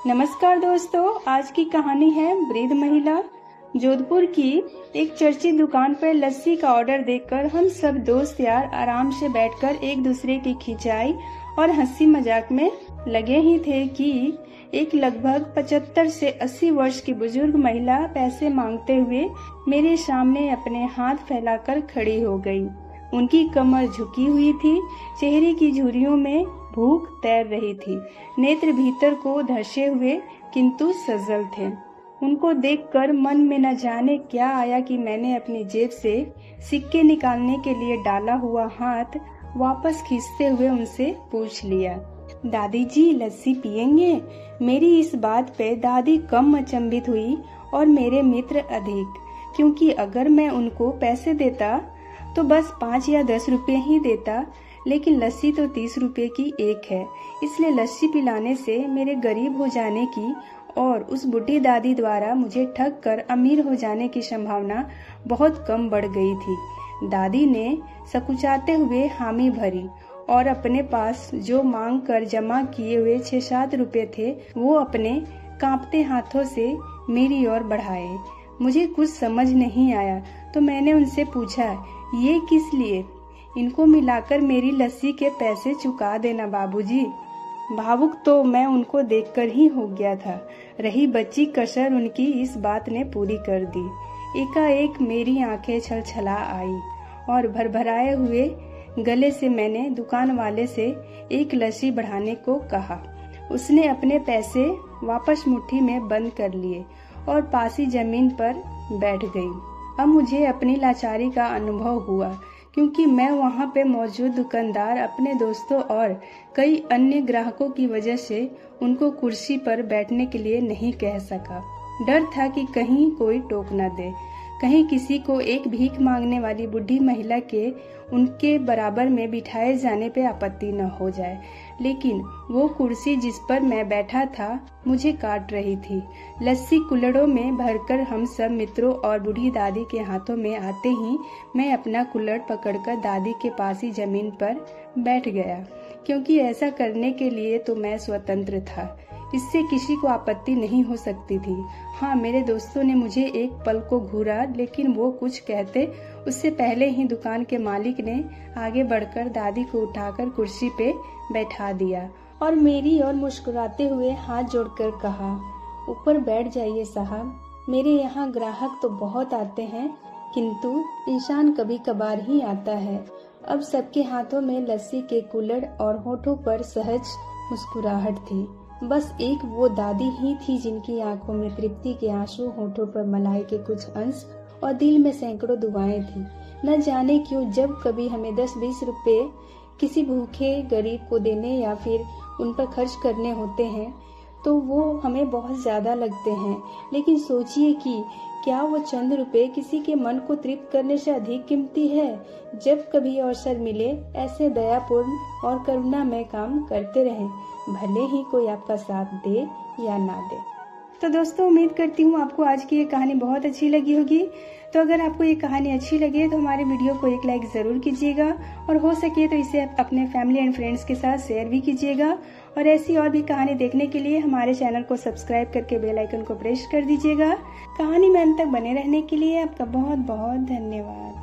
नमस्कार दोस्तों, आज की कहानी है वृद्ध महिला। जोधपुर की एक चर्चित दुकान पर लस्सी का ऑर्डर देखकर हम सब दोस्त यार आराम से बैठकर एक दूसरे की खिंचाई और हंसी मजाक में लगे ही थे कि एक लगभग 75 से 80 वर्ष की बुजुर्ग महिला पैसे मांगते हुए मेरे सामने अपने हाथ फैलाकर खड़ी हो गई। उनकी कमर झुकी हुई थी, चेहरे की झुर्रियों में भूख तैर रही थी, नेत्र भीतर को धंसे हुए किंतु सजल थे। उनको देखकर मन में न जाने क्या आया कि मैंने अपनी जेब से सिक्के निकालने के लिए डाला हुआ हाथ वापस खींचते हुए उनसे पूछ लिया, दादी जी लस्सी पियेंगे? मेरी इस बात पे दादी कम अचंभित हुई और मेरे मित्र अधिक, क्योंकि अगर मैं उनको पैसे देता तो बस 5 या 10 रुपए ही देता, लेकिन लस्सी तो 30 रुपए की एक है, इसलिए लस्सी पिलाने से मेरे गरीब हो जाने की और उस बूढ़ी दादी द्वारा मुझे ठग कर अमीर हो जाने की संभावना बहुत कम बढ़ गई थी। दादी ने सकुचाते हुए हामी भरी और अपने पास जो मांग कर जमा किए हुए 6-7 रुपए थे वो अपने कांपते हाथों से मेरी ओर बढ़ाए। मुझे कुछ समझ नहीं आया तो मैंने उनसे पूछा, ये किस लिए? इनको मिलाकर मेरी लस्सी के पैसे चुका देना बाबूजी। भावुक तो मैं उनको देखकर ही हो गया था। रही बच्ची कसर उनकी इस बात ने पूरी कर दी। एकाएक मेरी आंखें छलछला आई और भरभराए हुए गले से मैंने दुकान वाले से एक लस्सी बढ़ाने को कहा। उसने अपने पैसे वापस मुट्ठी में बंद कर लिए और पासी जमीन पर बैठ गई। अब मुझे अपनी लाचारी का अनुभव हुआ, क्योंकि मैं वहां पे मौजूद दुकानदार अपने दोस्तों और कई अन्य ग्राहकों की वजह से उनको कुर्सी पर बैठने के लिए नहीं कह सका। डर था कि कहीं कोई टोक न दे, कहीं किसी को एक भीख मांगने वाली बुढ़ी महिला के उनके बराबर में बिठाए जाने पे आपत्ति न हो जाए। लेकिन वो कुर्सी जिस पर मैं बैठा था मुझे काट रही थी। लस्सी कुल्हड़ों में भरकर हम सब मित्रों और बूढ़ी दादी के हाथों में आते ही मैं अपना कुल्हड़ पकड़कर दादी के पास ही जमीन पर बैठ गया, क्योंकि ऐसा करने के लिए तो मैं स्वतंत्र था। इससे किसी को आपत्ति नहीं हो सकती थी। हाँ, मेरे दोस्तों ने मुझे एक पल को घूरा, लेकिन वो कुछ कहते उससे पहले ही दुकान के मालिक ने आगे बढ़कर दादी को उठाकर कुर्सी पे बैठा दिया और मेरी ओर मुस्कुराते हुए हाथ जोड़कर कहा, ऊपर बैठ जाइए साहब। मेरे यहाँ ग्राहक तो बहुत आते हैं, किंतु इंसान कभी कभार ही आता है। अब सबके हाथों में लस्सी के कुल्हड़ और होठों पर सहज मुस्कुराहट थी। बस एक वो दादी ही थी जिनकी आंखों में तृप्ति के आंसू, होठों पर मलाई के कुछ अंश और दिल में सैकड़ों दुआएं थी। न जाने क्यों जब कभी हमें 10-20 रुपए किसी भूखे गरीब को देने या फिर उन पर खर्च करने होते हैं तो वो हमें बहुत ज्यादा लगते हैं, लेकिन सोचिए कि क्या वो चंद रुपए किसी के मन को तृप्त करने से अधिक कीमती है। जब कभी अवसर मिले ऐसे दयापूर्ण और करुणामय काम करते रहें, भले ही कोई आपका साथ दे या ना दे। तो दोस्तों, उम्मीद करती हूँ आपको आज की ये कहानी बहुत अच्छी लगी होगी। तो अगर आपको ये कहानी अच्छी लगे तो हमारे वीडियो को एक लाइक जरूर कीजिएगा और हो सके तो इसे अपने फैमिली एंड फ्रेंड्स के साथ शेयर भी कीजिएगा। और ऐसी और भी कहानी देखने के लिए हमारे चैनल को सब्सक्राइब करके बेल आइकन को प्रेस कर दीजिएगा। कहानी में अंत तक बने रहने के लिए आपका बहुत बहुत धन्यवाद।